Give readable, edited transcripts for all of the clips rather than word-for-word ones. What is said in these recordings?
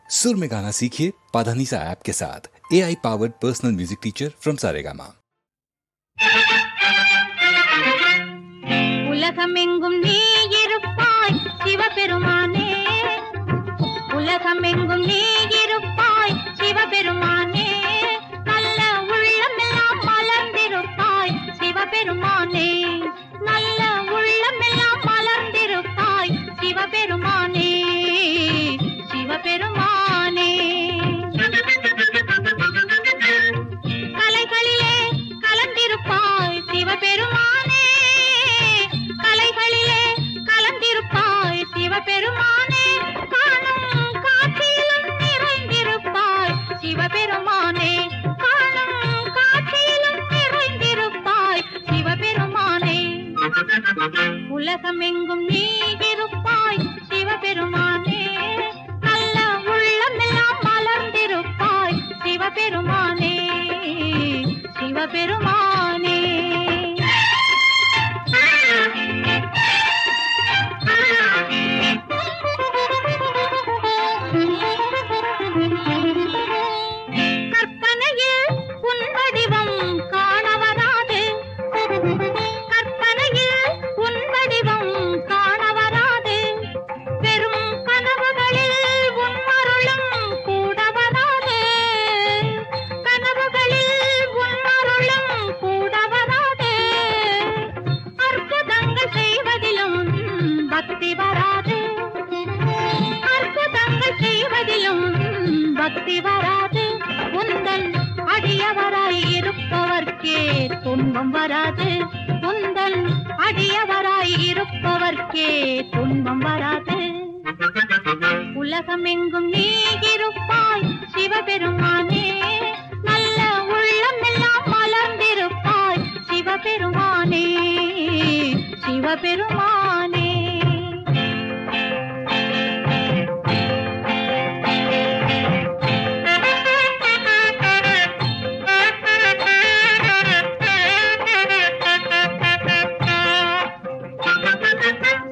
सुर में गाना सीखिए पाधानीसा ऐप के साथ। AI powered personal music teacher from Saregama. உலகமெங்கும் நீ இருப்பாய் சிவபெருமானே, உலகமெங்கும் நீ இருப்பாய் சிவபெருமானே, நல்ல உள்ளமெல்லாம் மலர்ந்திருப்பாய் சிவபெருமானே, நல்ல உள்ளமெல்லாம் மலர்ந்திருப்பாய் சிவபெருமானே, சிவபெருமானே. கலைகளிலே கலந்திருப்பாய் சிவபெருமானே, கலைகளிலே கலந்திருப்பாய் சிவபெருமானே, காணும் காட்சியிலும் நிறைந்திருப்பாய் சிவபெருமானே, காணும் காட்சியிலும் நிறைந்திருப்பாய் சிவபெருமானே. உலகமெங்கும் நீ இருப்பாய் சிவபெருமானே, நல்ல உள்ளமெல்லாம் மலர்ந்திருப்பாய் சிவபெருமானே, சிவபெருமானே. கற்பனையில் உன் வடிவம் காண வராது, கற்பனையில் உன் வடிவம் காண வராது, வெறும் கனவுகளில் உன் அருளும் கூட வராது, கனவுகளில் உன் அருளும் கூட வராது, அற்புதங்கள் செய்வதிலும் பக்தி வராது, அற்புதங்கள் செய்வதிலும் பக்தி வராது, உந்தன் அடியவராய் இருப்பவர்க்கே துன்பம் வராது, உந்தன் அடியவராய் இருப்பவர்க்கே துன்பம் வராது. உலகமெங்கும் நீ இருப்பாய் சிவபெருமானே, நல்ல உள்ளமெல்லாம் மலர்ந்திருப்பாய் சிவபெருமானே, சிவபெருமானே.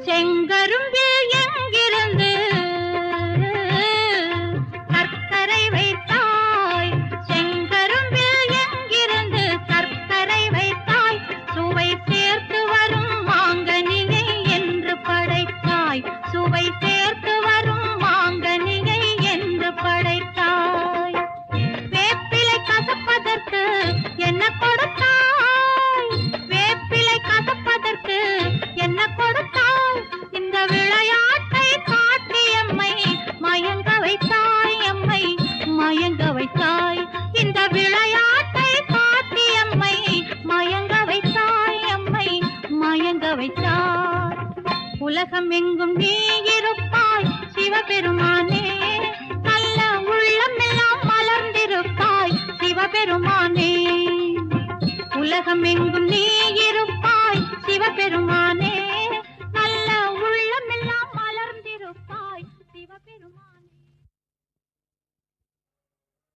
செங்கரும்பில் எங்கிருந்து சர்க்கரை வைத்தாய், செங்கரும்பில் எங்கிருந்து சர்க்கரை வைத்தாய், சுவை சேர்த்து வரும் மாங்கனியை என்று படைத்தாய், சுவை சேர்த்து வரும் மாங்கனியை என்று படைத்தாய். வேப்பிலை கசப்பதற்கு என்ன கொடுத்தாய், வேப்பிலை கசப்பதற்கு என்ன கொடுத்தாய், இந்த விளையாட்டை காட்டி எம்மை மயங்க வைத்தாய், எம்மை மயங்க வைத்தாய், இந்த விளையாட்டை காட்டி எம்மை மயங்க வைத்தாய், எம்மை மயங்க வைத்தாய். உலகமெங்கும் நீ இருப்பாய் சிவபெருமானே, நல்ல உள்ளமெல்லாம் மலர்ந்திருப்பாய் சிவபெருமானே, உலகமெங்கும் நீ இருப்பாய் சிவபெருமானே.